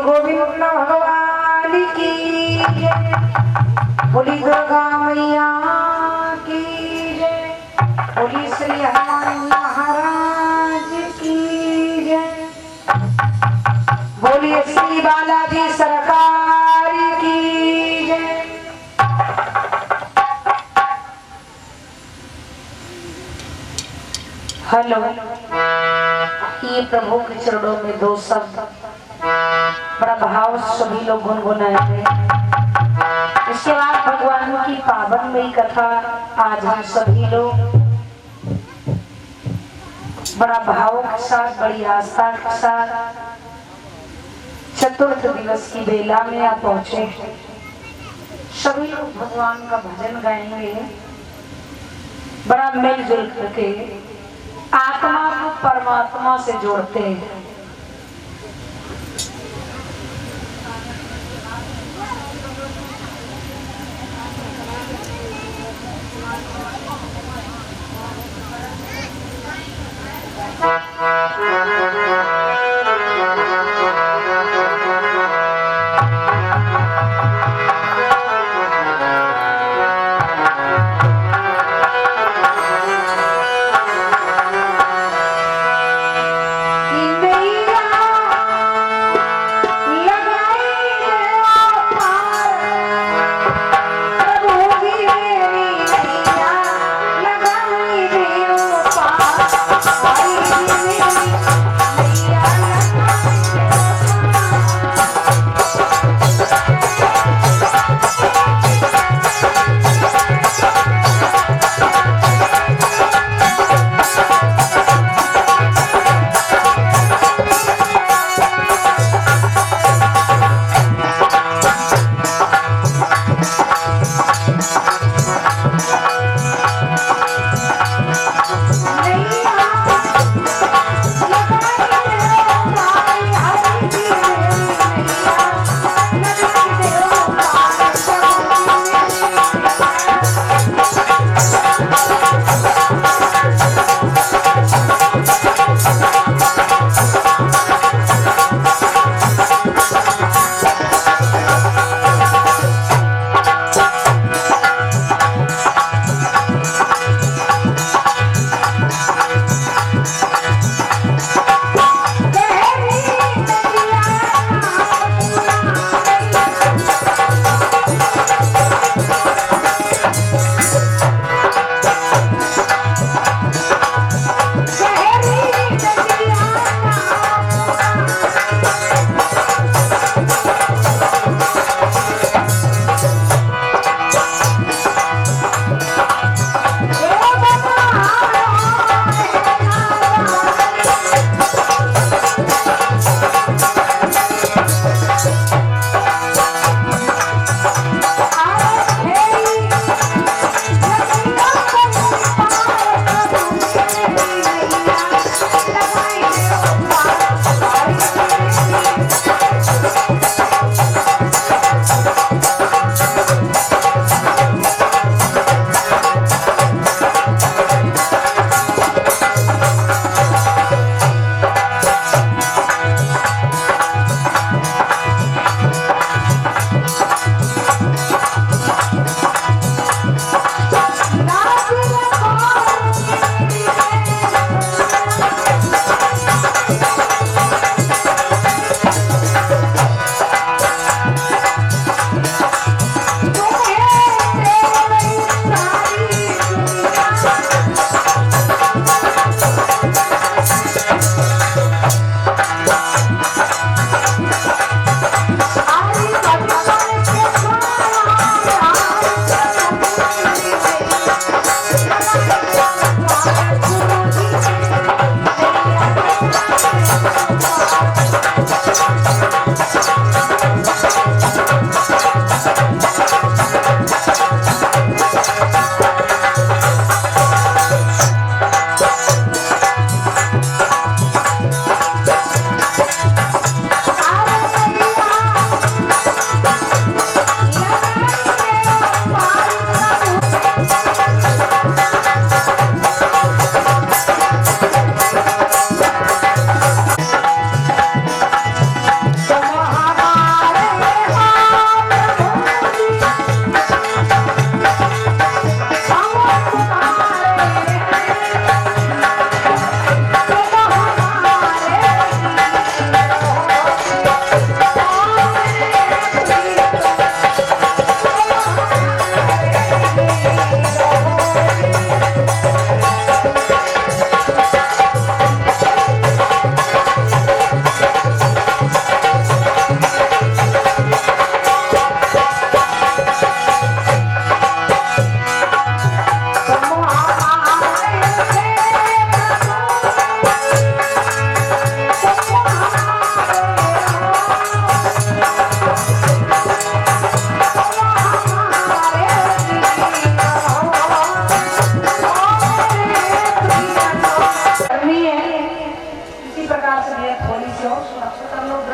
गोविंद भगवान की जय। बोली दुर्गा मैया की जय। बोली श्री हनुमान महाराज की जय। बोलिए श्री बालाजी सरकार की जय। हेलो, ये प्रभु के चरणों में दो शब्द बड़ा भाव सभी लोग गुनगुनाएंगे। इसके बाद भगवान की पावनमयी कथा आज हम सभी लोग बड़ा भाव के साथ, बड़ी आस्था के साथ चतुर्थ दिवस की बेला में आप पहुंचे। सभी लोग भगवान का भजन गाएंगे, बड़ा मिलजुल करके आत्मा को परमात्मा से जोड़ते हैं।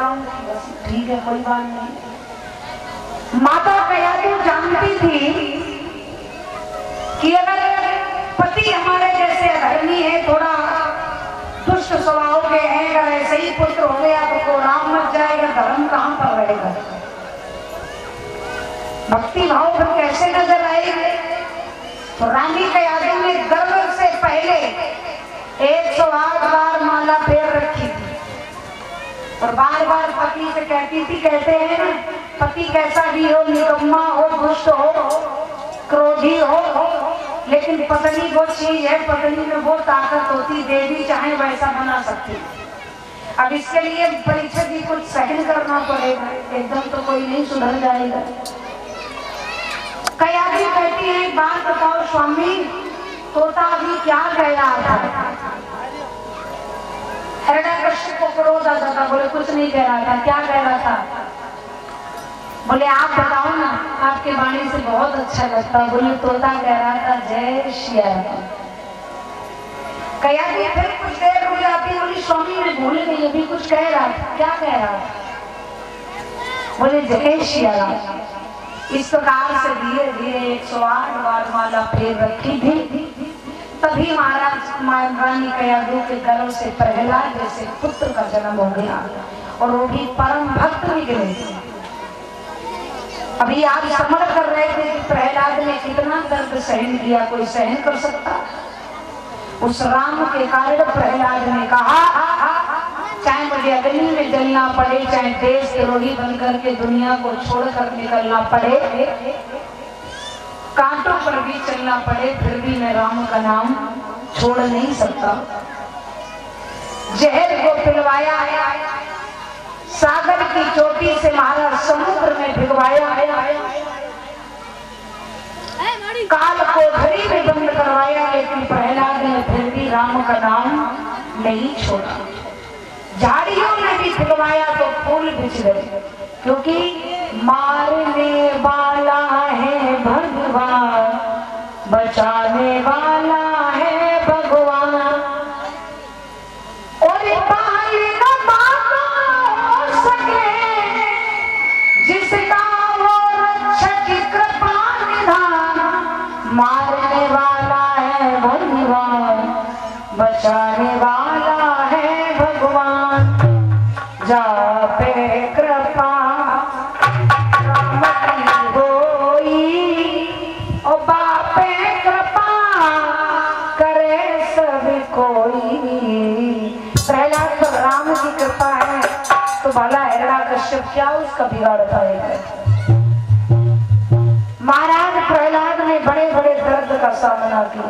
जाऊंगी, बस ठीक है कोई बात नहीं। माता कयाधु जानती थी कि अगर पति हमारे जैसे अधर्मी है, थोड़ा दुष्ट स्वभाव के हैं, अगर ऐसे ही पुत्र हो गया तो राम मच जाएगा, धर्म कहां पर रहेगा, भक्ति भाव फिर कैसे नजर आएगा। तो रानी कयाधु ने गर्भ से पहले 108 बार माला फेर रखी थी और बार बार पति से कहती थी, कहते हैं ना पति कैसा भी हो, निकम्मा हो, दुष्ट हो, क्रोधी हो, लेकिन पत्नी वो चीज है, पत्नी में वो ताकत होती, देवी चाहे वैसा बना सकती है। अब इसके लिए परीक्षा जी कुछ सहन करना पड़ेगा, एकदम तो कोई नहीं सुधर जाएगा। कयाधु कहती है, एक बात बताओ स्वामी, तोता अभी क्या कह रहा था? हिरण्यकश्यप को क्रोध आता था, बोले कुछ नहीं कह रहा था, क्या कह रहा था? बोले आप बताओ ना, आपके वाणी से बहुत अच्छा लगता। बोले तोता कह रहा था जय श्री राम। कयाधु फिर कुछ देर हो जाती, बोली स्वामी मैं भूल गई, अभी कुछ कह रहा था, क्या कह रहा था? बोले जय श्री राम। इस प्रकार से धीरे धीरे 108 बार माला फेर रखी थी। तभी महाराज रानी कयाधु के गर्भ से प्रहलाद जैसे पुत्र का जन्म हो गया और वो भी परम भक्त निकले। अभी आप समझ कर रहे थे कि प्रहलाद ने कितना दर्द सहन किया, कोई सहन कर सकता? उस राम के कारण प्रहलाद ने कहा, चाहे मुझे अग्नि में जलना पड़े, चाहे देशद्रोही बनकर के दुनिया को छोड़कर निकलना पड़े, कांटों पर भी चलना पड़े, फिर भी मैं राम का नाम छोड़ नहीं सकता। जहर को पिलवाया, सागर की चोटी से मारा, समुद्र में भिगवाया, काल को घड़ी में बंद करवाया, लेकिन प्रहलाद ने फिर भी राम का नाम नहीं छोड़ा। झाड़ियों में भी भिगवाया तो फूल बिछ गए, क्योंकि मारने वाला है भगवान, बचाने वाला है भगवान, और पाल न पाल सके जिसका वो रक्षक कृपा निधान। मारने वाला है भगवान, बचाने वाला है भगवान, जा पे कृपा तो भला हिरण्यकश्यप क्या उसका बिगाड़ता है? महाराज प्रहलाद ने बड़े बड़े दर्द का सामना किया।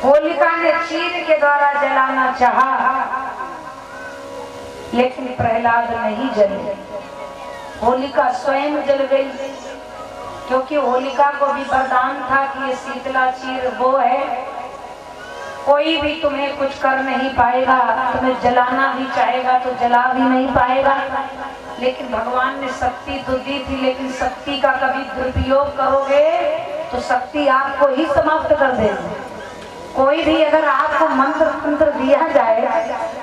होलिका ने चीर के द्वारा जलाना चाहा, लेकिन प्रहलाद नहीं जले, होलिका स्वयं जल गई, क्योंकि होलिका को भी वरदान था कि ये शीतला चीर वो है, कोई भी तुम्हें कुछ कर नहीं पाएगा, तुम्हें जलाना भी चाहेगा तो जला भी नहीं पाएगा। लेकिन भगवान ने शक्ति तो दी थी, लेकिन शक्ति का कभी दुरुपयोग करोगे तो शक्ति आपको ही समाप्त कर देगी। कोई भी अगर आपको मंत्र तंत्र दिया जाए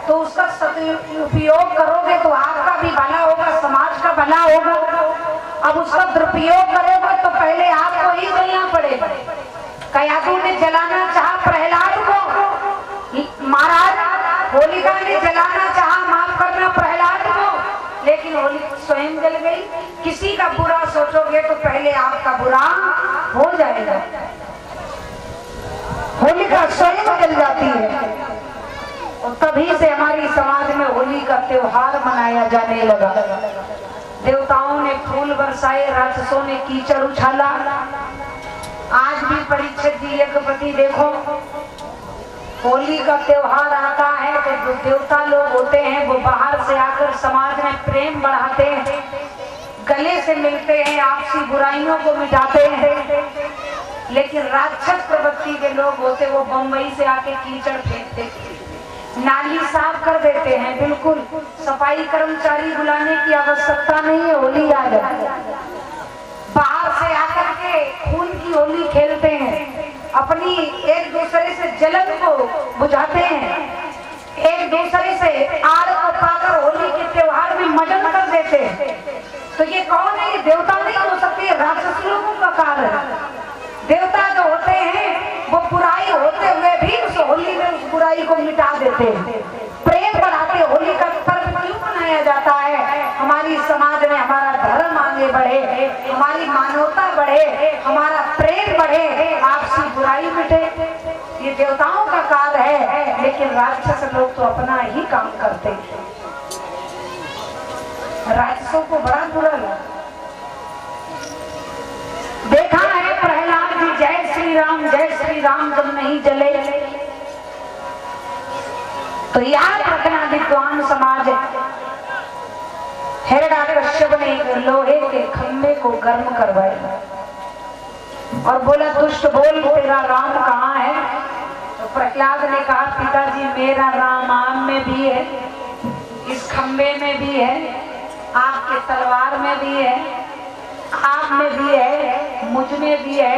तो उसका सदुपयोग करोगे तो आपका भी भला होगा, समाज का भला होगा। अब उसका दुरुपयोग करोगे तो पहले आपको ही जलना पड़ेगा। कयाधु ने जलाना चाहा प्रहलाद को, महाराज होलिका ने जलाना चाहा, माफ करना, प्रहलाद को, लेकिन होलिका स्वयं जल गई। किसी का बुरा सोचोगे तो पहले आपका बुरा हो जाएगा। होलिका स्वयं जल जाती है और तभी से हमारी समाज में होली का त्योहार मनाया जाने लगा। देवताओं ने फूल बरसाए, राक्षसों ने कीचड़ उछाला। आज भी परीक्षित जी यज्ञपति देखो, होली का त्योहार आता है तो जो देवता लोग होते हैं वो बाहर से आकर समाज में प्रेम बढ़ाते हैं, गले से मिलते हैं, आपसी बुराइयों को मिटाते हैं। लेकिन राक्षस प्रवृत्ति के लोग होते वो बम्बई से आके कीचड़ फेंकते, नाली साफ कर देते हैं। बिल्कुल सफाई कर्मचारी बुलाने की आवश्यकता नहीं है, होली आ जाए। बाहर से आकर के खून की होली खेलते हैं, अपनी एक दूसरे से जलन को बुझाते हैं, एक दूसरे से आड़ को पाकर होली के त्योहार में मदन कर देते। तो ये कौन है? ये देवता नहीं हो सकती, राक्षस लोगों का कार्य है। देवता जो होते हैं वो बुराई होते हुए भी उस होली में उस बुराई को मिटा देते हैं। प्रेम बढ़ाते। होली का पर्व क्यों मनाया जाता है? हमारी समाज में हमारा धर्म आगे बढ़े, हमारी मानवता बढ़े, हमारा प्रेम बढ़े, आपसी बुराई मिटे। ये देवताओं का कार्य है, लेकिन राक्षस लोग तो अपना ही काम करते हैं। राक्षसों को बड़ा बुरा लगा। देखा है प्रहलाद जी जय श्री राम जब नहीं जले। तो याद रखना विद्वान समाज, हिरण्यकश्यप ने लोहे के खंभे को गर्म करवाया और बोला दुष्ट बोल तेरा राम कहाँ है? तो प्रहलाद ने कहा पिताजी मेरा राम आम में भी है, इस खंभे में भी है, आपके तलवार में भी है, आप में भी है, मुझ में भी है,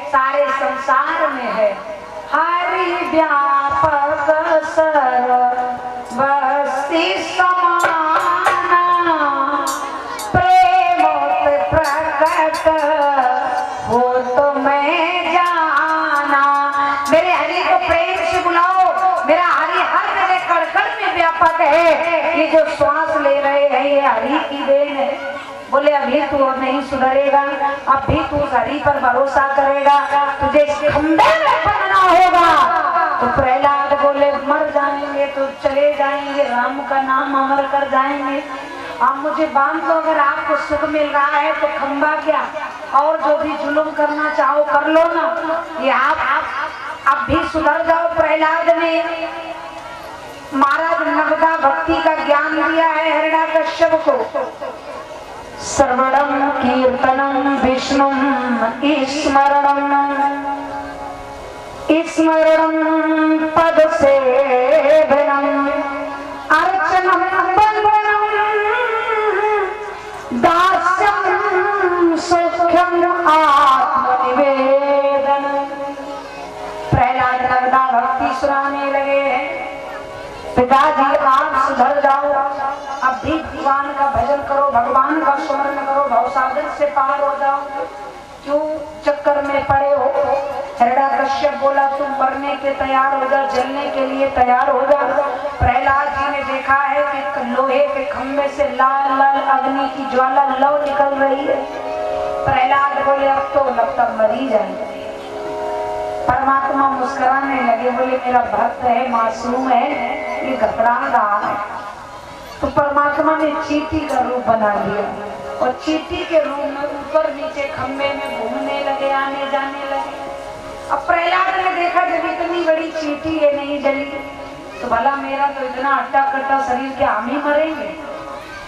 सारे संसार में है। हरि व्यापक सर्वस्ति समाना, प्रेमोत प्रकट हो तो मैं जाना। मेरे हरि को प्रेम से बुलाओ। मेरा हरि हर जगह कड़-कड़ में व्यापक है। ये जो श्वास ले रहे हैं ये हरि की देन है। बोले अभी तू नहीं सुधरेगा, अब भी तू हरि पर भरोसा करेगा, तुझे इस खंभे में बनना होगा। तो प्रहलाद बोले मर जाएंगे तो चले जाएंगे, राम का नाम अमर कर जाएंगे। आप मुझे बांध दो, अगर आपको सुख मिल रहा है तो खंभा क्या, और जो भी जुल्म करना चाहो कर लो ना। ये आप भी सुधर जाओ। प्रहलाद ने महाराज नवदा भक्ति का ज्ञान दिया है हिरण्यकश्यप को। श्रवणं कीर्तनं विष्णुं स्मरणं पद सेवनं अर्चनं वन्दनं दास्यं सौख्यं आत्मनिवेदनं। प्रहलाद नवदा भक्ति सुनाने लगे हैं। पिताजी आप सुधर जाओ, अब भी भगवान का भजन करो, भगवान का स्मरण करो, भवसागर से पार हो जाओ। क्यों चक्कर में पड़े हो? हिरण्यकश्यप बोला तुम मरने के तैयार हो जा, जलने के लिए तैयार हो जा। प्रहलाद जी ने देखा है कि लोहे के खंभे से लाल लाल अग्नि की ज्वाला लौ निकल रही है। प्रहलाद बोले अब तो लगता मर ही जाएंगे। परमात्मा मुस्कुराने लगे, बोले मेरा भक्त है, मासूम है, ये घबरा रहा है। तो परमात्मा ने चींटी का रूप बना लिया और चींटी के रूप में ऊपर नीचे खंभे में घूमने लगे, आने जाने लगे। अब प्रहलाद ने देखा जब इतनी बड़ी चींटी ये नहीं जली तो भला मेरा तो इतना अट्टा कट्टा शरीर के हम ही मरेंगे,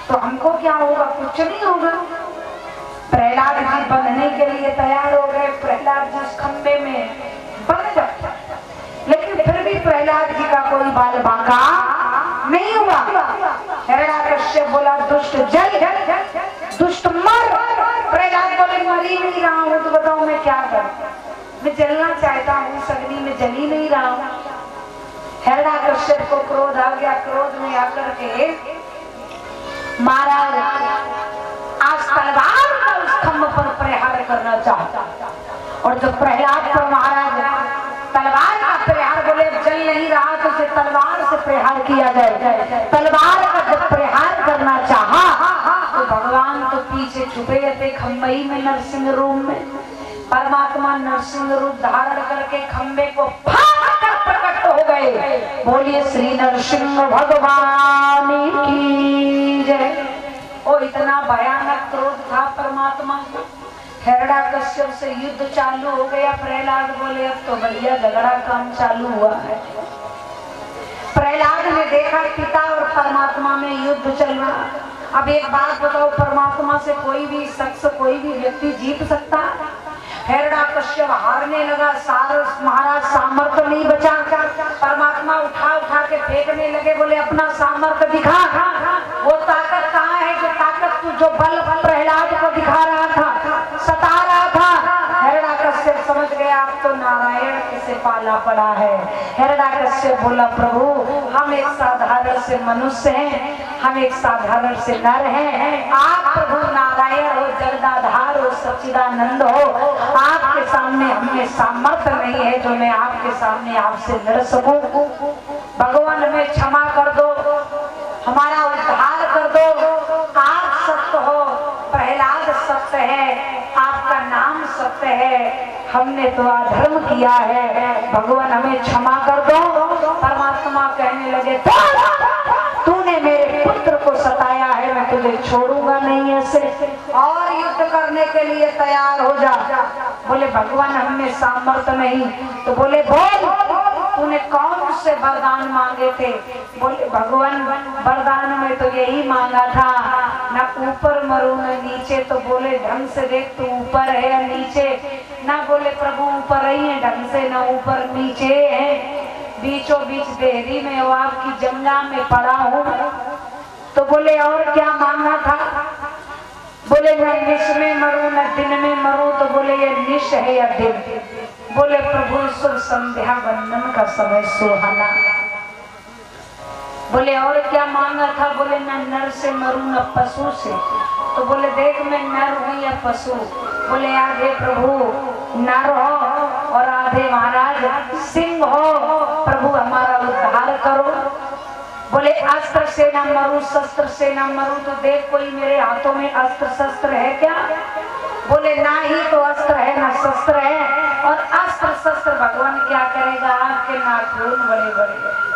तो हमको क्या होगा? कुछ नहीं होगा। प्रहलाद जी बंधने के लिए तैयार हो गए। प्रहलाद जी उस खंभे में बंध गए, लेकिन फिर भी प्रहलाद जी का कोई बाल बांका नहीं हुआ। हिरण्यकश्यप बोला दुष्ट जल, दुष्ट मर। प्रहलाद बोले मर ही नहीं रहा हूँ, तो बताओ मैं क्या करूं? मैं जलना चाहता हूँ, अग्नि में जल ही नहीं रहा हूँ। हिरण्यकश्यप को क्रोध आ गया। क्रोध में आकर के महाराज आज तलवार का उस खंभ पर प्रहार करना चाहता, और जब प्रहलाद पर महाराज तलवार का प्रहार बोले जल नहीं रहा तो उसे तलवार से प्रहार किया जाए। तलवार का जब प्रहार करना चाहा तो भगवान तो पीछे छुपे थे खंभई में, नरसिंह रूप में। परमात्मा नरसिंह रूप धारण करके खंभे को फाड़ कर प्रकट हो गए। बोलिए श्री नरसिंह भगवान की जय। ओ इतना भयानक क्रोध था परमात्मा को। हिरण्यकश्यप से युद्ध चालू हो गया। प्रहलाद बोले अब तो बढ़िया झगड़ा काम चालू हुआ है। प्रहलाद ने देखा पिता और परमात्मा में युद्ध चल रहा। अब एक बात बताओ, परमात्मा से कोई भी शख्स, कोई भी व्यक्ति जीत सकता? हिरण्यकश्यप हारने लगा। महाराज सामर्थ्य नहीं बचा। परमात्मा उठा उठा के फेंकने लगे। बोले अपना सामर्थ्य दिखा, वो ताकत कहाँ है जो ताकत तू, जो बल प्रहलाद को दिखा रहा था, सता रहा था। हिरण्यकश्यप समझ गया अब तो नारायण से पार पाला पड़ा है। हिरण्यकश्यप बोला प्रभु हम एक साधारण से मनुष्य हैं, हम एक साधारण से नर हैं, आप प्रभु नारायण हो, जगदाधार हो, सच्चिदानंद हो, आपके सामने हमें सामर्थ्य नहीं है जो मैं आपके सामने आपसे लड़ सकूं। भगवान हमें क्षमा कर दो, हमारा उद्धार कर दो। आप सत्य हो, प्रहलाद सत्य है, आपका नाम सत्य है, हमने तो अधर्म किया है, भगवान हमें क्षमा कर दो। परमात्मा कहने लगे तूने मेरे पुत्र को सताया है, मैं तुझे छोड़ूंगा नहीं ऐसे, और युद्ध करने के लिए तैयार हो जा। बोले भगवान हमें सामर्थ्य नहीं। तो बोले बोल तूने कौन से वरदान मांगे थे? बोले भगवान वरदान में तो यही मांगा था, न ऊपर मरू न नीचे। तो बोले ढंग से देख तू ऊपर है या नीचे? ना बोले प्रभु ऊपर ही है ढंग से, न ऊपर नीचे है, बीचों बीच देहरी में वो आपकी जंगा में पड़ा हूँ। तो बोले और क्या मांगा था? बोले मैं निश में मरूं न दिन में मरूं। तो बोले ये निश है या दिन? बोले प्रभु शुभ संध्या वंदन का समय सुहाना। बोले और क्या मांगा था? बोले न नर से मरूं न पशु से। तो बोले देख मैं नर हूं या पशु? बोले आधे प्रभु नर हो और आधे महाराज सिंह हो, प्रभु हमारा उद्धार करो। बोले अस्त्र से न मरूं शस्त्र से न मरूं। तो देख कोई मेरे हाथों में अस्त्र शस्त्र है क्या? बोले ना ही तो अस्त्र है ना शस्त्र है, और अस्त्र शस्त्र भगवान क्या करेगा? आपके नाखून बड़े बड़े